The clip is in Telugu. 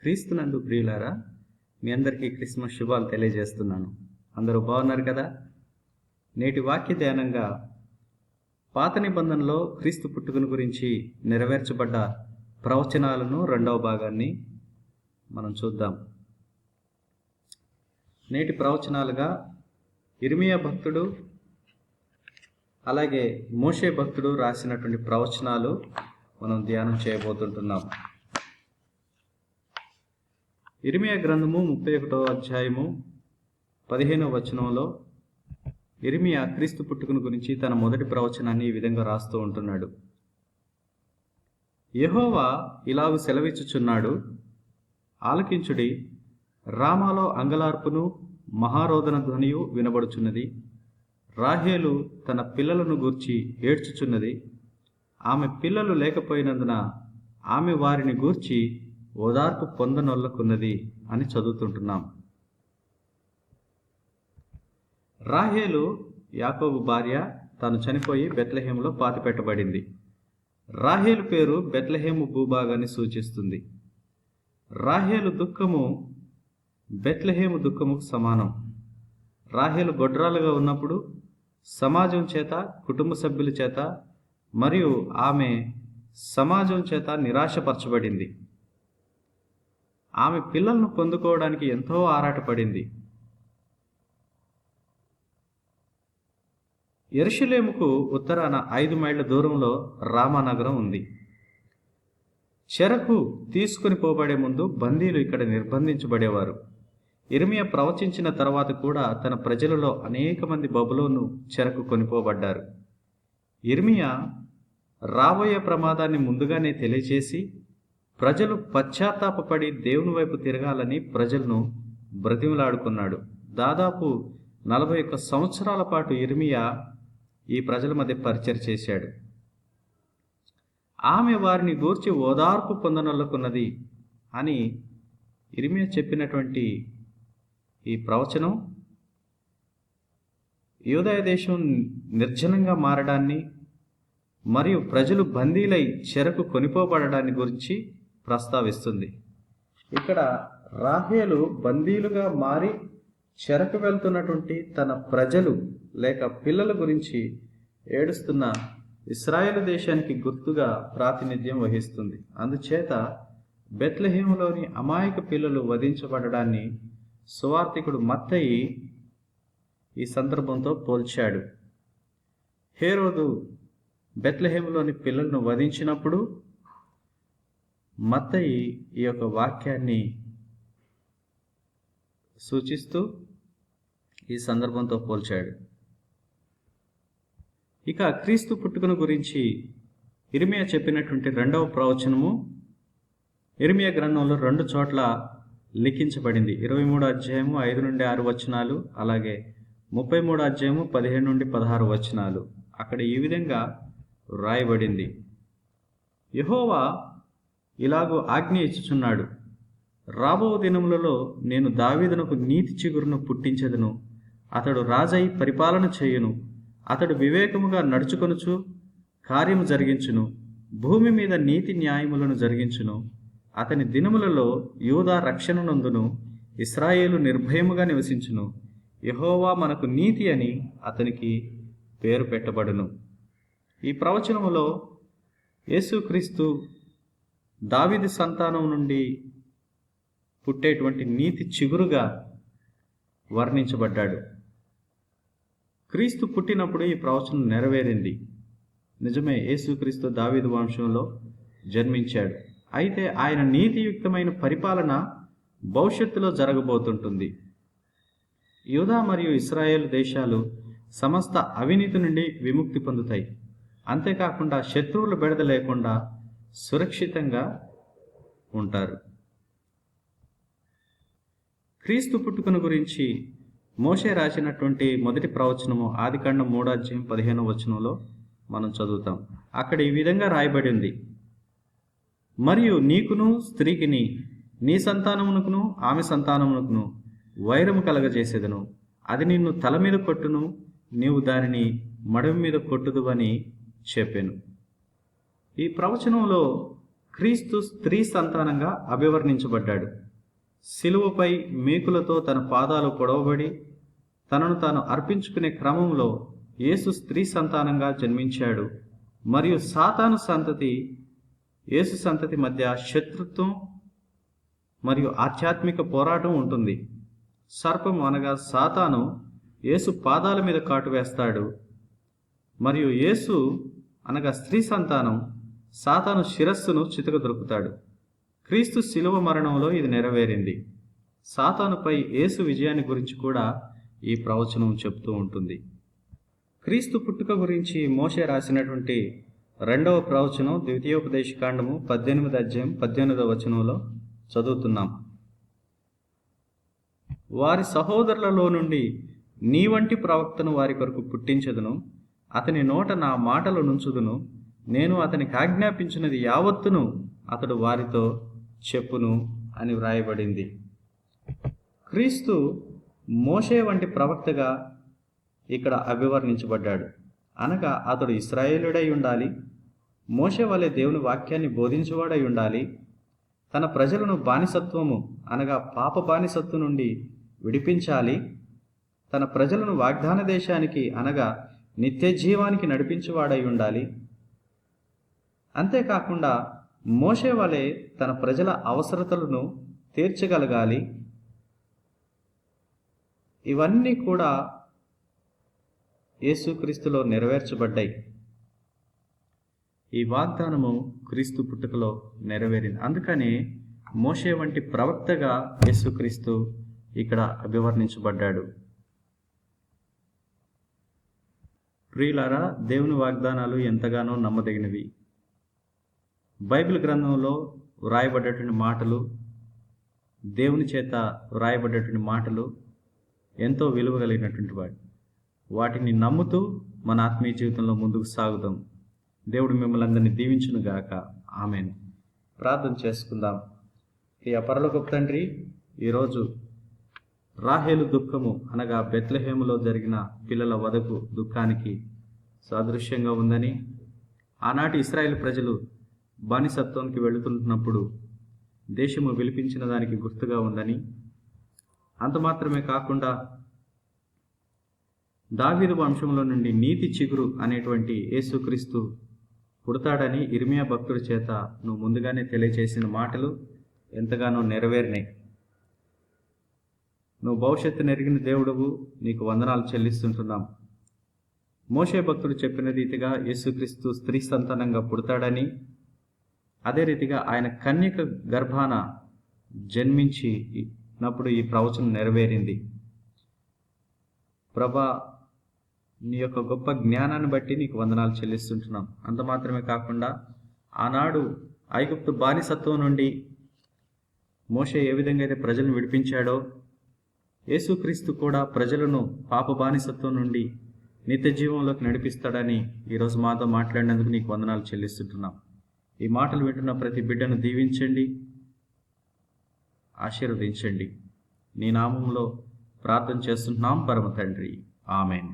క్రీస్తునందు ప్రియులారా, మీ అందరికీ క్రిస్మస్ శుభాలు తెలియజేస్తున్నాను. అందరూ బాగున్నారు కదా? నేటి వాక్య ధ్యానంగా పాత నిబంధనలో క్రీస్తు పుట్టుకను గురించి నెరవేర్చబడ్డ ప్రవచనాలను రెండవ భాగాన్ని మనం చూద్దాం. నేటి ప్రవచనాలుగా ఇర్మియా భక్తుడు అలాగే మోషే భక్తుడు రాసినటువంటి ప్రవచనాలు మనం ధ్యానం చేయబోతుంటున్నాం. ఇర్మియా గ్రంథము 31వ అధ్యాయము 15వ వచనంలో ఇర్మియా క్రీస్తు పుట్టుకను గురించి తన మొదటి ప్రవచనాన్ని ఈ విధంగా రాస్తూ ఉంటున్నాడు. యెహోవా ఇలాగు సెలవిచ్చుచున్నాడు, ఆలకించుడి, రామాలో అంగలార్పును మహారోదన ధ్వనియు వినబడుచున్నది. రాహేలు తన పిల్లలను గూర్చి ఏడ్చుచున్నది. ఆమె పిల్లలు లేకపోయినందున ఆమె వారిని గూర్చి ఓదార్పు పొందనొల్లకున్నది అని చదువుతుంటున్నాం. రాహేలు యాకోబు భార్య. తాను చనిపోయి బెత్లెహేములో పాతిపెట్టబడింది. రాహేలు పేరు బెత్లెహేము భూభాగాన్ని సూచిస్తుంది. రాహేలు దుఃఖము బెత్లెహేము దుఃఖముకు సమానం. రాహేలు గొడ్రాలుగా ఉన్నప్పుడు సమాజం చేత, కుటుంబ సభ్యుల చేత మరియు ఆమె సమాజం చేత నిరాశపరచబడింది. ఆమె పిల్లలను పొందుకోవడానికి ఎంతో ఆరాటపడింది. యెరూషలేముకు ఉత్తరాన 5 మైళ్ళ దూరంలో రామానగరం ఉంది. చెరకు తీసుకుని పోబడే ముందు బందీలు ఇక్కడ నిర్బంధించబడేవారు. ఇర్మియా ప్రవచించిన తర్వాత కూడా తన ప్రజలలో అనేక మంది బబులోను చెరకు కొనిపోబడ్డారు. ఇర్మియా రాబోయే ప్రమాదాన్ని ముందుగానే తెలియచేసి ప్రజలు పశ్చాత్తాపపడి దేవుని వైపు తిరగాలని ప్రజలను బ్రతిమలాడుకున్నాడు. దాదాపు 41 సంవత్సరాల పాటు ఇర్మియా ఈ ప్రజల మధ్య పరిచయం చేశాడు. ఆమె వారిని గూర్చి ఓదార్పు పొందనొల్లకున్నది అని ఇర్మియా చెప్పినటువంటి ఈ ప్రవచనం యూదయ దేశం నిర్జనంగా మారడాన్ని మరియు ప్రజలు బందీలై చెరకు కొనిపోబడడాన్ని గురించి ప్రస్తావిస్తుంది. ఇక్కడ రాహేలు బందీలుగా మారి చెరకు వెళ్తున్నటువంటి తన ప్రజలు లేక పిల్లల గురించి ఏడుస్తున్న ఇశ్రాయేలు దేశానికి గుర్తుగా ప్రాతినిధ్యం వహిస్తుంది. అందుచేత బెత్లెహేములోని అమాయక పిల్లలు వధించబడడాన్ని సువార్తికుడు మత్తయి ఈ సందర్భంతో పోల్చాడు. హేరోదు బెత్లెహేములోని పిల్లలను వధించినప్పుడు మత్తయి ఈ యొక్క వాక్యాన్ని సూచిస్తూ ఈ సందర్భంతో పోల్చాడు. ఇక క్రీస్తు పుట్టుకను గురించి ఇర్మియా చెప్పినటువంటి రెండవ ప్రవచనము ఇర్మియా గ్రంథంలో 2 చోట్ల లిఖించబడింది. 23వ అధ్యాయము 5 నుండి 6 వచనాలు, అలాగే 33వ అధ్యాయము 15 నుండి 16 వచనాలు. అక్కడ ఈ విధంగా వ్రాయబడింది. యెహోవా ఇలాగూ ఆజ్ఞ ఇచ్చుచున్నాడు, రాబో దినములలో నేను దావీదునకు నీతి చిగురును పుట్టించెదను. అతడు రాజై పరిపాలన చేయును. అతడు వివేకముగా నడుచుకొనుచు కార్యము జరిగించును. భూమి మీద నీతి న్యాయములను జరిగించును. అతని దినములలో యూదా రక్షణ నొందును. ఇశ్రాయేలు నిర్భయముగా నివసించును. యెహోవా మనకు నీతి అని అతనికి పేరు పెట్టబడును. ఈ ప్రవచనములో యేసుక్రీస్తు దావీదు సంతానం నుండి పుట్టేటువంటి నీతి చిగురుగా వర్ణించబడ్డాడు. క్రీస్తు పుట్టినప్పుడు ఈ ప్రవచనం నెరవేరింది. నిజమే, యేసుక్రీస్తు దావీదు వంశంలో జన్మించాడు. అయితే ఆయన నీతియుక్తమైన పరిపాలన భవిష్యత్తులో జరగబోతుంటుంది. యూదా మరియు ఇశ్రాయేలు దేశాలు సమస్త అవినీతి నుండి విముక్తి పొందుతాయి. అంతేకాకుండా శత్రువుల బెడద లేకుండా సురక్షితంగా ఉంటారు. క్రీస్తు పుట్టుకను గురించి మోషే రాసినటువంటి మొదటి ప్రవచనము ఆదికాండం 3వ అధ్యాయం 15వ వచనంలో మనం చదువుతాం. అక్కడ ఈ విధంగా రాయబడి ఉంది, మరియు నీకును స్త్రీకిని, నీ సంతానమునకును ఆమె సంతానమునకును వైరము కలగజేసేదను. అది నిన్ను తల మీద కొట్టును, నీవు దానిని మడమ మీద కొట్టుదు అని చెప్పాను. ఈ ప్రవచనంలో క్రీస్తు స్త్రీ సంతానంగా అభివర్ణించబడ్డాడు. శిలువపై మేకులతో తన పాదాలు పొడవబడి తనను తాను అర్పించుకునే క్రమంలో యేసు స్త్రీ సంతానంగా జన్మించాడు. మరియు సాతాను సంతతి యేసు సంతతి మధ్య శత్రుత్వం మరియు ఆధ్యాత్మిక పోరాటం ఉంటుంది. సర్పం అనగా సాతాను యేసు పాదాల మీద కాటు వేస్తాడు, మరియు యేసు అనగా స్త్రీ సంతానం సాతాను శిరస్సును చితకదొరుకుతాడు. క్రీస్తు శిలువ మరణంలో ఇది నెరవేరింది. సాతానుపై యేసు విజయాన్ని గురించి కూడా ఈ ప్రవచనం చెప్తూ ఉంటుంది. క్రీస్తు పుట్టుక గురించి మోషే రాసినటువంటి 2వ ప్రవచనం ద్వితీయోపదేశకాండము 18వ అధ్యాయం 18వ వచనంలో చదువుతున్నాం. వారి సహోదరులలో నుండి నీ వంటి ప్రవక్తను వారి కొరకు పుట్టించదును, అతని నోట నా మాటలు నుంచుదును, నేను అతనికి ఆజ్ఞాపించినది యావత్తును అతడు వారితో చెప్పును అని వ్రాయబడింది. క్రీస్తు మోషే వంటి ప్రవక్తగా ఇక్కడ అభివర్ణించబడ్డాడు. అనగా అతడు ఇశ్రాయేలుడై ఉండాలి, మోషే వలె దేవుని వాక్యాన్ని బోధించేవాడై ఉండాలి, తన ప్రజలను బానిసత్వము అనగా పాప బానిసత్వం నుండి విడిపించాలి, తన ప్రజలను వాగ్దాన దేశానికి అనగా నిత్య జీవానికి నడిపించేవాడై ఉండాలి. అంతేకాకుండా మోషే వలె తన ప్రజల అవసరతలను తీర్చగలగాలి. ఇవన్నీ కూడా యేసుక్రీస్తులో నెరవేర్చబడ్డాయి. ఈ వాగ్దానము క్రీస్తు పుట్టుకలో నెరవేరింది. అందుకని మోషే వంటి ప్రవక్తగా యేసుక్రీస్తు ఇక్కడ అభివర్ణించబడ్డాడు. ప్రియులారా, దేవుని వాగ్దానాలు ఎంతగానో నమ్మదగినవి. బైబిల్ గ్రంథంలో వ్రాయబడ్డటువంటి మాటలు, దేవుని చేత వ్రాయబడ్డటువంటి మాటలు ఎంతో విలువ కలిగినటువంటి వాటిని నమ్ముతూ మన ఆత్మీయ జీవితంలో ముందుకు సాగుదాం. దేవుడు మిమ్మల్ని అందరినీ దీవించును గాక. ఆమేన్. ప్రార్థన చేసుకుందాం. ఈ పరలోకపు తండ్రి, ఈరోజు రాహేలు దుఃఖము అనగా బెత్లెహేములో జరిగిన పిల్లల వధకు దుఃఖానికి సాదృశ్యంగా ఉందని, ఆనాటి ఇశ్రాయేలు ప్రజలు బానిసత్వానికి వెళుతున్నప్పుడు దేశము విలిపించిన దానికి గుర్తుగా ఉందని, అంత మాత్రమే కాకుండా దావీదు వంశంలో నుండి నీతి చిగురు అనేటువంటి యేసుక్రీస్తు పుడతాడని ఇర్మియా భక్తుడి చేత నువ్వు ముందుగానే తెలియచేసిన మాటలు ఎంతగానో నెరవేరినాయి. నువ్వు భవిష్యత్తు నెరిగిన దేవుడవు, నీకు వందనాలు చెల్లిస్తుంటున్నాం. మోషే భక్తుడు చెప్పిన రీతిగా యేసుక్రీస్తు స్త్రీ సంతానంగా పుడతాడని, అదే రీతిగా ఆయన కన్యక గర్భాన జన్మించినప్పుడు ఈ ప్రవచనం నెరవేరింది. ప్రభా, నీ యొక్క గొప్ప జ్ఞానాన్ని బట్టి నీకు వందనాలు చెల్లిస్తుంటున్నాం. అంత మాత్రమే కాకుండా ఆనాడు ఐగుప్తు బానిసత్వం నుండి మోషే ఏ విధంగా అయితే ప్రజలను విడిపించాడో, యేసుక్రీస్తు కూడా ప్రజలను పాప బానిసత్వం నుండి నిత్య జీవంలోకి నడిపిస్తాడని ఈరోజు మాతో మాట్లాడినందుకు నీకు వందనాలు చెల్లిస్తుంటున్నాం. ఈ మాటలు వింటున్న ప్రతి బిడ్డను దీవించండి, ఆశీర్వదించండి. నీ నామంలో ప్రార్థన చేస్తున్నాం పరమ తండ్రి. ఆమెన్.